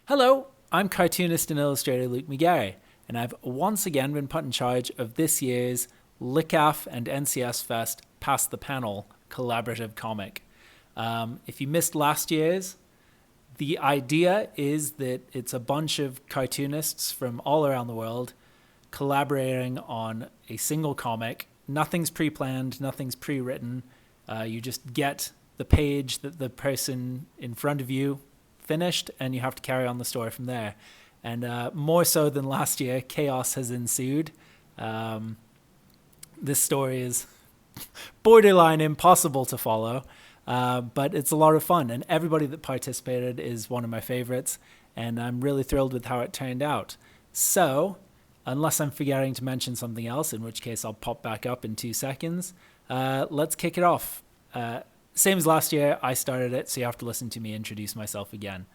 Hello, I'm cartoonist and illustrator Luke McGarry, and I've once again been put in charge of this year's LICAF and NCS Fest Pass the Panel collaborative comic. If you missed last year's, the idea is that it's a bunch of cartoonists from all around the world collaborating on a single comic. Nothing's pre-planned, nothing's pre-written. You just get the page that the person in front of you finished, and you have to carry on the story from there. And more so than last year, chaos has ensued. This story is borderline impossible to follow, but it's a lot of fun, and everybody that participated is one of my favorites, and I'm really thrilled with how it turned out. So, unless I'm forgetting to mention something else, in which case I'll pop back up in 2 seconds, let's kick it off. Same as last year, I started it, so you have to listen to me introduce myself again.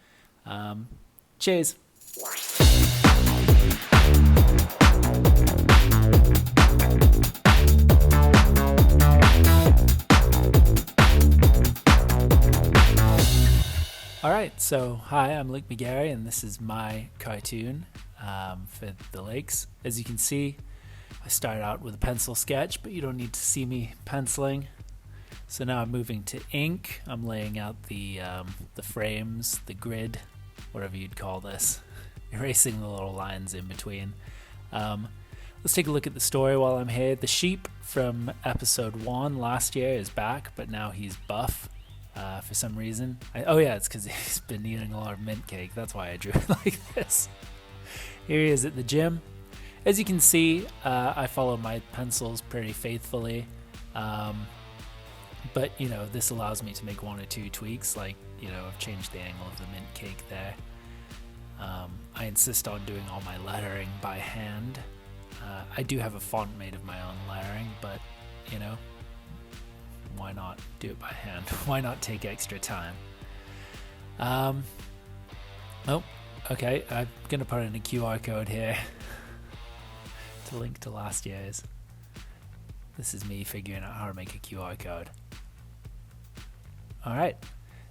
Cheers. All right, so hi, I'm Luke McGarry, and this is my cartoon for the lakes. As you can see, I started out with a pencil sketch, but you don't need to see me penciling. So now I'm moving to ink. I'm laying out the frames, the grid, whatever you'd call this, erasing the little lines in between. Let's take a look at the story while I'm here. The sheep from episode 1 last year is back, but now he's buff. For some reason. It's because he's been eating a lot of mint cake. That's why I drew it like this. Here he is at the gym. As you can see, I follow my pencils pretty faithfully. But, this allows me to make 1 or 2 tweaks. Like, I've changed the angle of the mint cake there. I insist on doing all my lettering by hand. I do have a font made of my own lettering, but, why not do it by hand? Why not take extra time? Okay, I'm going to put in a QR code here to link to last year's. This is me figuring out how to make a QR code. All right,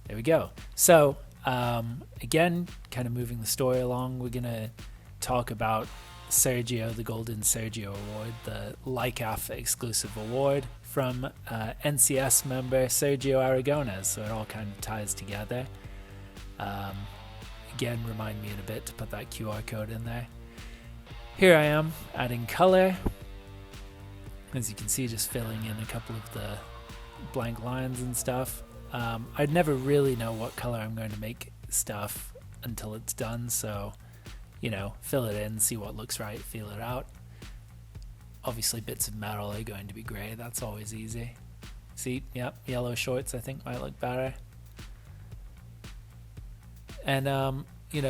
there we go. So, again, kind of moving the story along, we're going to talk about Sergio, the Golden Sergio Award, the LICAF exclusive award from NCS member Sergio Aragones, so it all kind of ties together. Again, remind me in a bit to put that QR code in there. Here I am, adding color. As you can see, just filling in a couple of the blank lines and stuff. I'd never really know what color I'm going to make stuff until it's done, so, fill it in, see what looks right, feel it out. Obviously, bits of metal are going to be gray. That's always easy. See, yep, yellow shorts I think might look better. And,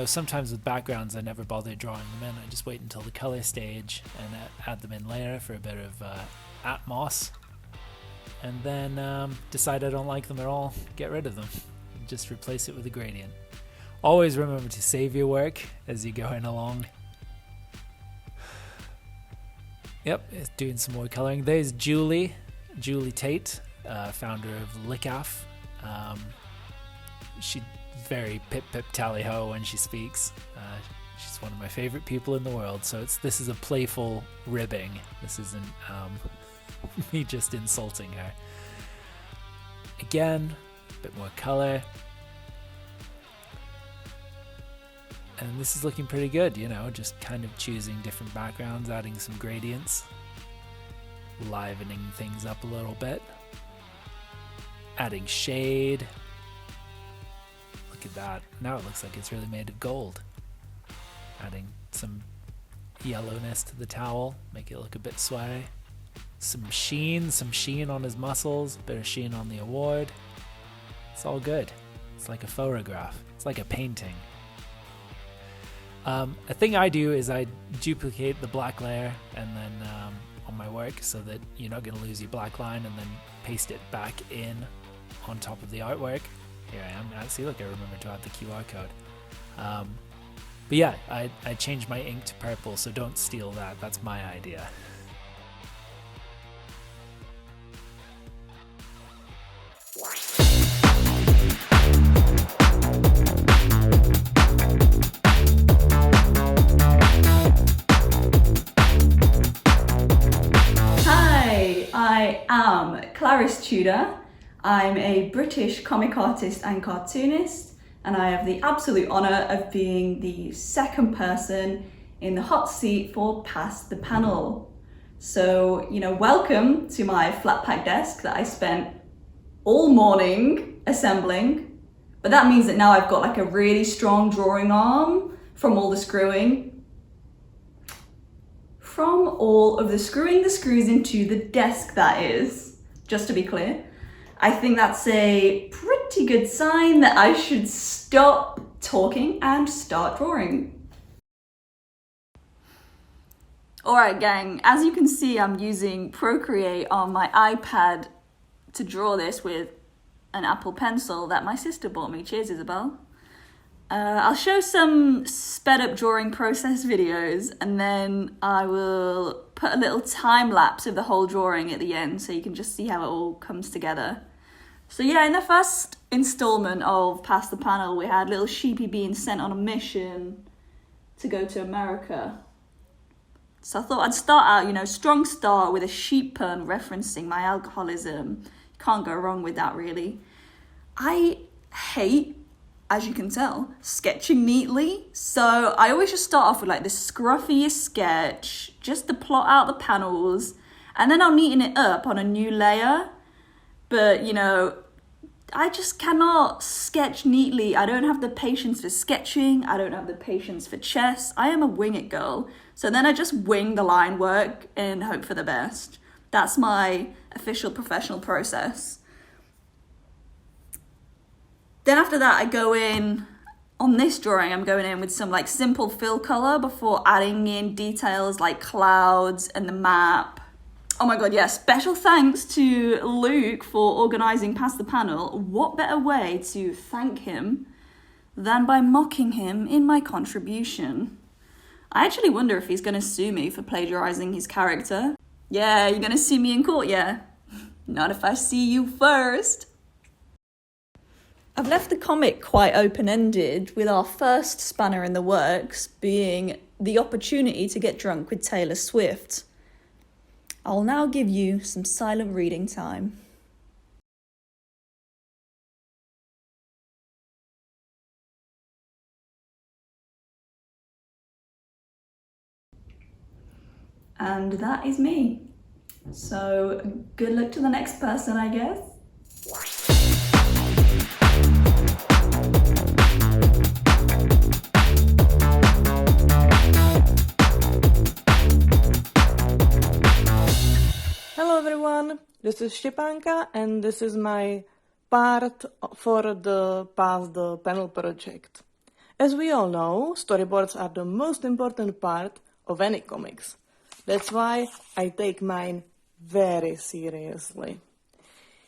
sometimes with backgrounds, I never bother drawing them in. I just wait until the color stage and add them in later for a bit of atmos. And then decide I don't like them at all, get rid of them. Just replace it with a gradient. Always remember to save your work as you're going along. Yep, it's doing some more coloring. There's Julie Tate, founder of LICAF. She's very pip tally ho when she speaks. She's one of my favorite people in the world. So this is a playful ribbing. This isn't me just insulting her. Again, a bit more color. And this is looking pretty good, just kind of choosing different backgrounds, adding some gradients, livening things up a little bit, adding shade. Look at that. Now it looks like it's really made of gold. Adding some yellowness to the towel, make it look a bit sweaty. Some sheen on his muscles, a bit of sheen on the award. It's all good. It's like a photograph. It's like a painting. A thing I do is I duplicate the black layer and then on my work so that you're not going to lose your black line, and then paste it back in on top of the artwork. Here I am. See, look, I remembered to add the QR code. But yeah, I changed my ink to purple, so don't steal that. That's my idea. am Claris Tudor. I'm a British comic artist and cartoonist, and I have the absolute honour of being the second person in the hot seat for Past the Panel. So, welcome to my flat pack desk that I spent all morning assembling. But that means that now I've got like a really strong drawing arm from all the screwing. From all of the screwing the screws into the desk, that is, just to be clear. I think that's a pretty good sign that I should stop talking and start drawing. Alright gang, as you can see, I'm using Procreate on my iPad to draw this with an Apple Pencil that my sister bought me. Cheers, Isabel. I'll show some sped up drawing process videos, and then I will put a little time lapse of the whole drawing at the end so you can just see how it all comes together. So yeah, in the first installment of Past the Panel, we had little Sheepy being sent on a mission to go to America. So I thought I'd start out, strong start with a sheep pun referencing my alcoholism. Can't go wrong with that, really. I hate, as you can tell, sketching neatly. So I always just start off with like this scruffiest sketch, just to plot out the panels, and then I'll neaten it up on a new layer. But, I just cannot sketch neatly. I don't have the patience for sketching. I don't have the patience for chess. I am a wing it girl. So then I just wing the line work and hope for the best. That's my official professional process. Then after that, I go in, on this drawing, I'm going in with some like simple fill color before adding in details like clouds and the map. Oh my god, yeah, special thanks to Luke for organising Past the Panel. What better way to thank him than by mocking him in my contribution? I actually wonder if he's going to sue me for plagiarising his character. Yeah, you're going to see me in court, yeah? Not if I see you first. I've left the comic quite open-ended, with our first spanner in the works being the opportunity to get drunk with Taylor Swift. I'll now give you some silent reading time. And that is me. So good luck to the next person, I guess. Hello everyone, this is Štěpánka and this is my part for the Past the Panel project. As we all know, storyboards are the most important part of any comics. That's why I take mine very seriously.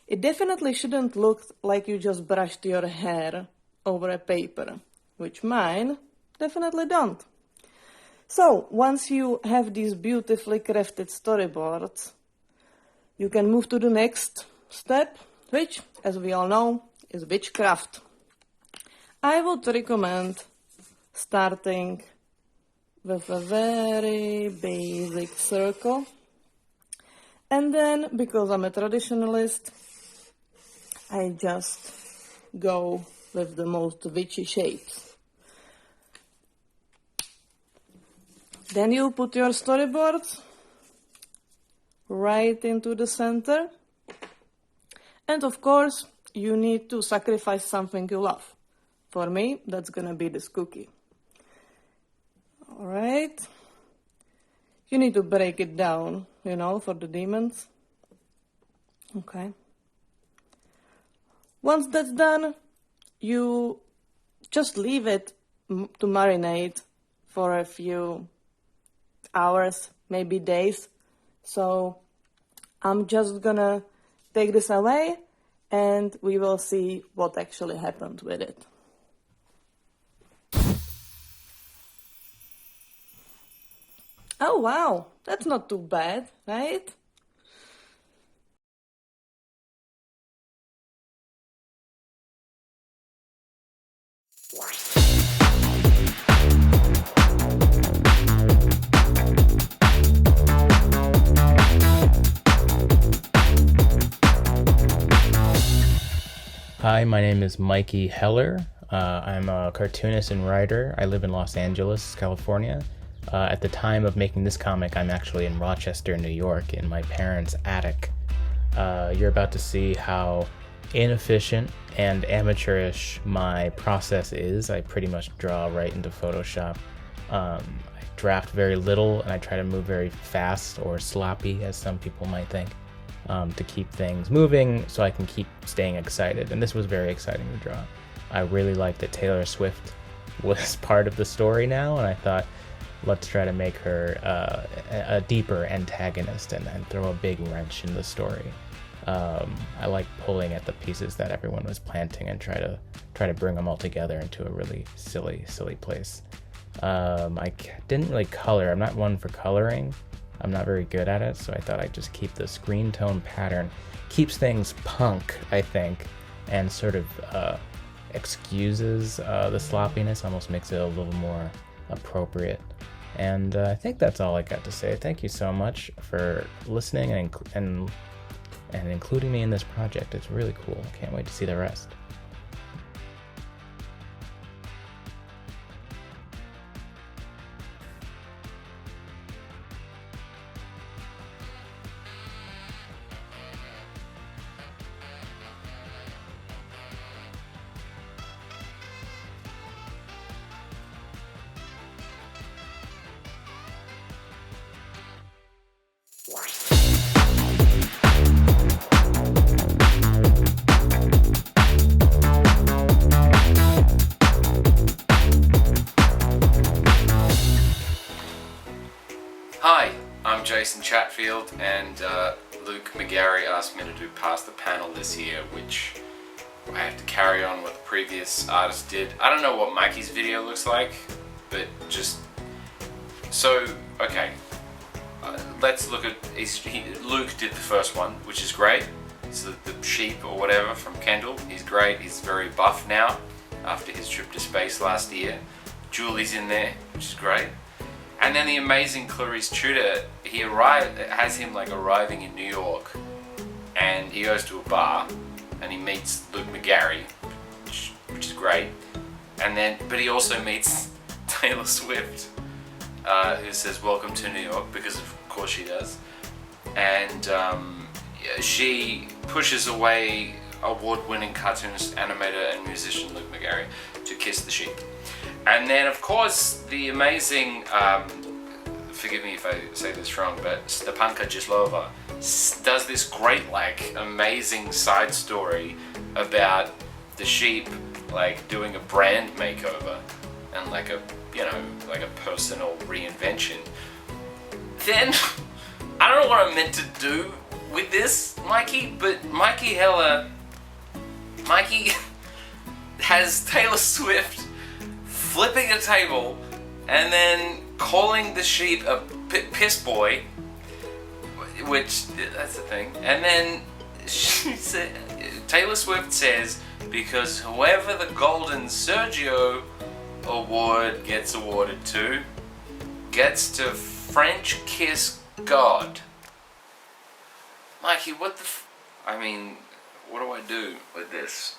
It definitely shouldn't look like you just brushed your hair over a paper, which mine definitely don't. So, once you have these beautifully crafted storyboards, you can move to the next step, which, as we all know, is witchcraft. I would recommend starting with a very basic circle. And then, because I'm a traditionalist, I just go with the most witchy shapes. Then you put your storyboard right into the center. And of course, you need to sacrifice something you love. For me, that's gonna be this cookie. All right. You need to break it down, for the demons. Okay. Once that's done, you just leave it to marinate for a few hours, maybe days. So I'm just gonna take this away and we will see what actually happened with it. Oh wow, that's not too bad, right? Hi, my name is Mikey Heller. I'm a cartoonist and writer. I live in Los Angeles, California. At the time of making this comic, I'm actually in Rochester, New York, in my parents' attic. You're about to see how inefficient and amateurish my process is. I pretty much draw right into Photoshop. I draft very little, and I try to move very fast or sloppy, as some people might think, to keep things moving so I can keep staying excited. And this was very exciting to draw. I really liked that Taylor Swift was part of the story now, and I thought, let's try to make her a deeper antagonist and throw a big wrench in the story. I like pulling at the pieces that everyone was planting and try to bring them all together into a really silly place. I didn't really color. I'm not one for coloring. I'm not very good at it, so I thought I'd just keep the screen tone pattern. Keeps things punk, I think, and sort of excuses the sloppiness, almost makes it a little more appropriate. And I think that's all I got to say. Thank you so much for listening and including me in this project. It's really cool. Can't wait to see the rest. Hi, I'm Jason Chatfield, and Luke McGarry asked me to do Past the Panel this year, which I have to carry on what the previous artist did. I don't know what Mikey's video looks like, but just... So, okay, let's look at... Luke did the first one, which is great. It's the sheep or whatever from Kendall. He's great, he's very buff now, after his trip to space last year. Julie's in there, which is great. And then the amazing Claris Tudor, has him like arriving in New York, and he goes to a bar, and he meets Luke McGarry, which is great. But he also meets Taylor Swift, who says welcome to New York, because of course she does. And she pushes away award-winning cartoonist, animator, and musician Luke McGarry to kiss the sheep. And then, of course, the amazing, forgive me if I say this wrong, but Stepanka Gislova does this great, amazing side story about the sheep, doing a brand makeover and a personal reinvention. Then, I don't know what I'm meant to do with this, Mikey, but Mikey has Taylor Swift flipping a table and then calling the sheep a piss boy, which, that's the thing. And then Taylor Swift says, because whoever the Golden Sergio Award gets awarded to gets to French kiss God. Mikey, what do I do with this?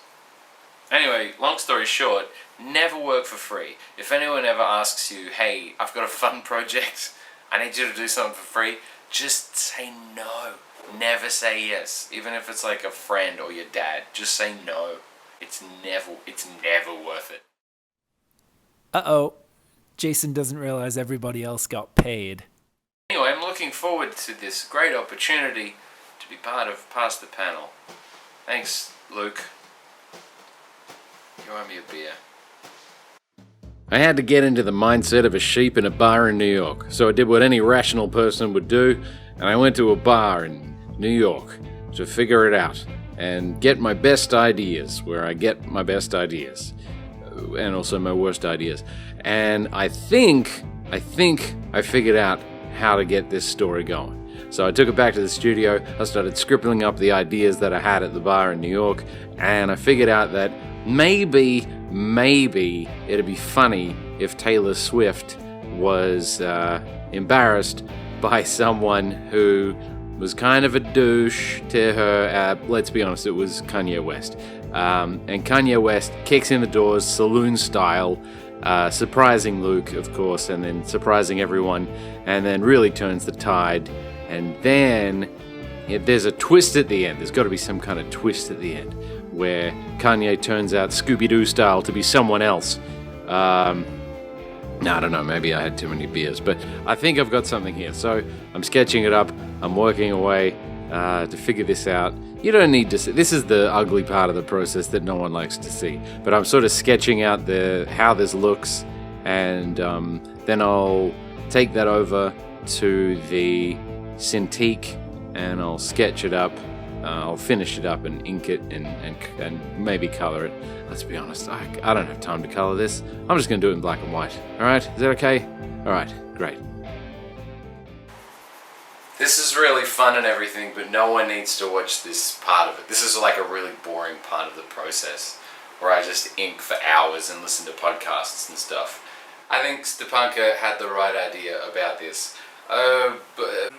Anyway, long story short, never work for free. If anyone ever asks you, hey, I've got a fun project, I need you to do something for free, just say no. Never say yes. Even if it's like a friend or your dad, just say no. It's never worth it. Uh-oh. Jason doesn't realize everybody else got paid. Anyway, I'm looking forward to this great opportunity to be part of Past the Panel. Thanks, Luke. You owe me a beer. I had to get into the mindset of a sheep in a bar in New York, so I did what any rational person would do, and I went to a bar in New York to figure it out and get my best ideas, where I get my best ideas, and also my worst ideas. And I think I figured out how to get this story going. So I took it back to the studio, I started scribbling up the ideas that I had at the bar in New York, and I figured out that maybe it'd be funny if Taylor Swift was embarrassed by someone who was kind of a douche to her. Let's be honest, it was Kanye West. And Kanye West kicks in the doors, saloon style, surprising Luke, of course, and then surprising everyone, and then really turns the tide. And then there's a twist at the end. There's got to be some kind of twist at the end where Kanye turns out Scooby-Doo style to be someone else. I don't know, maybe I had too many beers, but I think I've got something here. So I'm sketching it up, I'm working away to figure this out. You don't need to see, this is the ugly part of the process that no one likes to see, but I'm sort of sketching out how this looks, and then I'll take that over to the Cintiq and I'll sketch it up. I'll finish it up and ink it and maybe color it. Let's be honest, I don't have time to color this. I'm just going to do it in black and white. Alright, is that okay? Alright, great. This is really fun and everything, but no one needs to watch this part of it. This is like a really boring part of the process, where I just ink for hours and listen to podcasts and stuff. I think Stepanka had the right idea about this.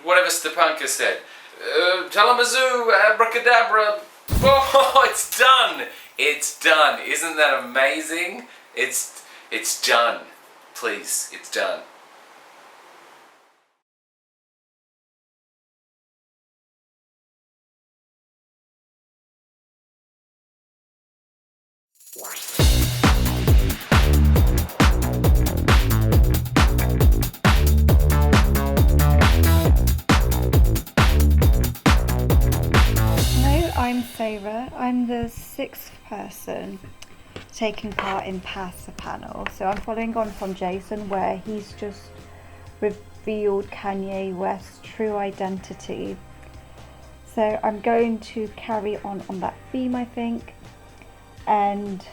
Whatever Stepanka said. Talamazoo, abracadabra. Oh, it's done! It's done. Isn't that amazing? It's done. Please, it's done. I'm Sarah. I'm the 6th person taking part in Pass the Panel. So I'm following on from Jason, where he's just revealed Kanye West's true identity. So I'm going to carry on that theme, I think, and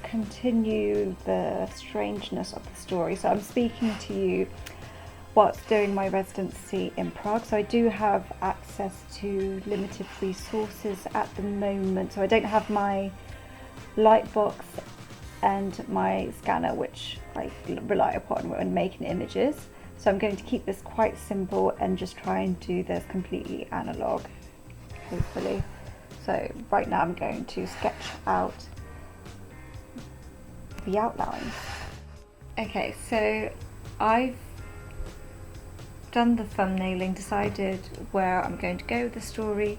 continue the strangeness of the story. So I'm speaking to you whilst doing my residency in Prague, so I do have access to limited resources at the moment. So I don't have my lightbox and my scanner, which I rely upon when making images. So I'm going to keep this quite simple and just try and do this completely analog, hopefully. So right now I'm going to sketch out the outline. Okay, so I've done the thumbnailing, decided where I'm going to go with the story.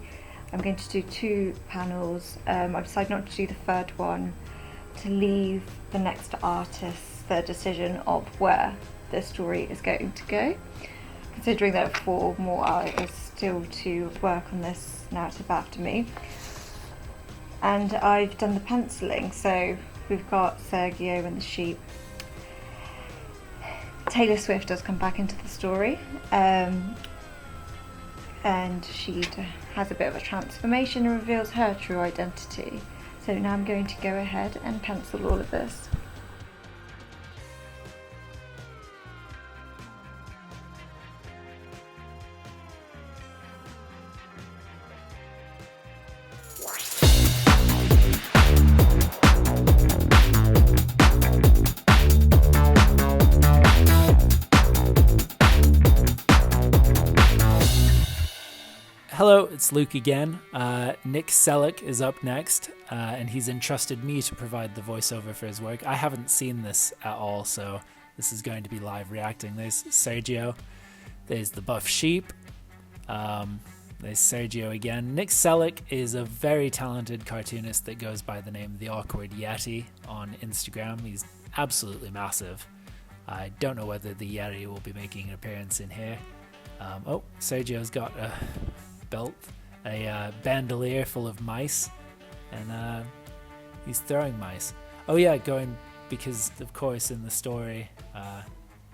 I'm going to do 2 panels. I've decided not to do the third one, to leave the next artist the decision of where the story is going to go, considering there are 4 more artists still to work on this narrative after me. And I've done the penciling, so we've got Sergio and the sheep. Taylor Swift does come back into the story, and she has a bit of a transformation and reveals her true identity. So now I'm going to go ahead and pencil all of this. Hello, it's Luke again. Nick Selleck is up next, and he's entrusted me to provide the voiceover for his work. I haven't seen this at all, so this is going to be live reacting. There's Sergio, there's the buff sheep, there's Sergio again. Nick Selleck is a very talented cartoonist that goes by the name The Awkward Yeti on Instagram. He's absolutely massive. I don't know whether the Yeti will be making an appearance in here. Sergio's got a belt, a bandolier full of mice, and he's throwing mice. Oh yeah, because of course in the story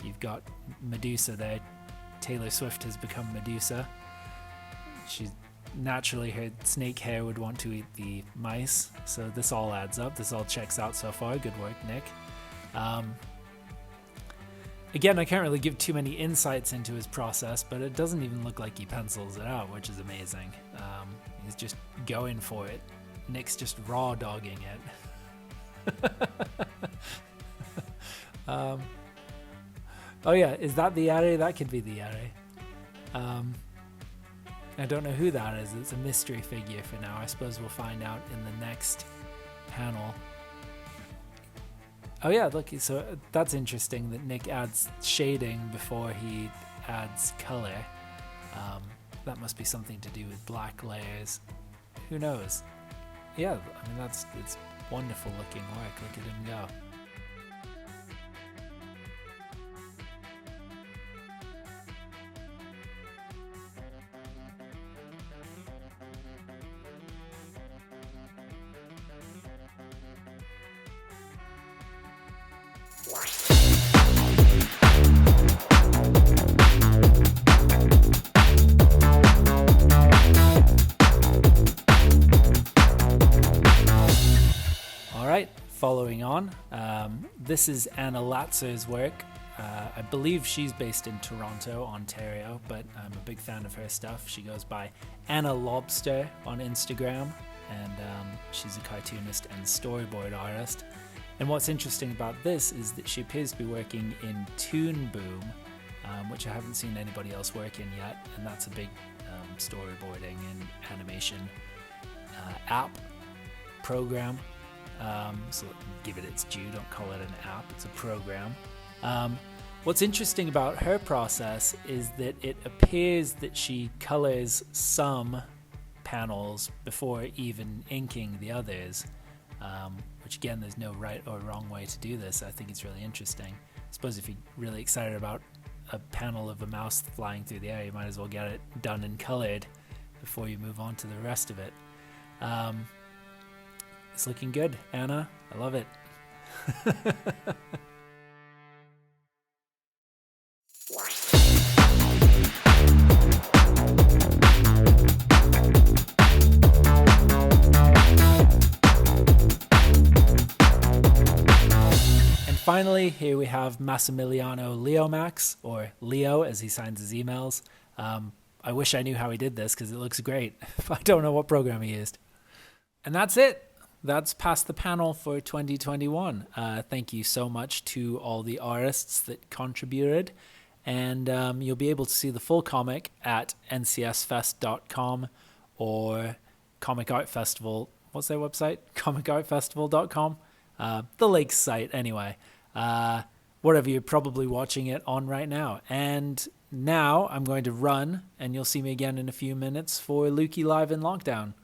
you've got Medusa there. Taylor Swift has become Medusa. Naturally her snake hair would want to eat the mice, so this all adds up. This all checks out so far. Good work, Nick. Again, I can't really give too many insights into his process, but it doesn't even look like he pencils it out, which is amazing. He's just going for it. Nick's just raw dogging it. Oh yeah, is that the Yeti? That could be the Yeti. I don't know who that is. It's a mystery figure for now. I suppose we'll find out in the next panel. Oh yeah, look, so that's interesting that Nick adds shading before he adds color. That must be something to do with black layers. Who knows? Yeah, I mean, it's wonderful looking work. Look at him go. Following on, this is Anna Latzer's work. I believe she's based in Toronto, Ontario, but I'm a big fan of her stuff. She goes by Anna Lobster on Instagram, and she's a cartoonist and storyboard artist. And what's interesting about this is that she appears to be working in Toon Boom, which I haven't seen anybody else work in yet, and that's a big storyboarding and animation app program. So give it its due, don't call it an app, it's a program. What's interesting about her process is that it appears that she colors some panels before even inking the others, which again, there's no right or wrong way to do this. I think it's really interesting. I suppose if you're really excited about a panel of a mouse flying through the air, you might as well get it done and colored before you move on to the rest of it. It's looking good, Anna. I love it. And finally, here we have Massimiliano Leomax, or Leo as he signs his emails. I wish I knew how he did this because it looks great. I don't know what program he used. And that's it. That's past the panel for 2021. Thank you so much to all the artists that contributed. And you'll be able to see the full comic at ncsfest.com or Comic Art Festival. What's their website? comicartfestival.com. The Lakes site, anyway. Whatever you're probably watching it on right now. And now I'm going to run, and you'll see me again in a few minutes for Lukey Live in Lockdown.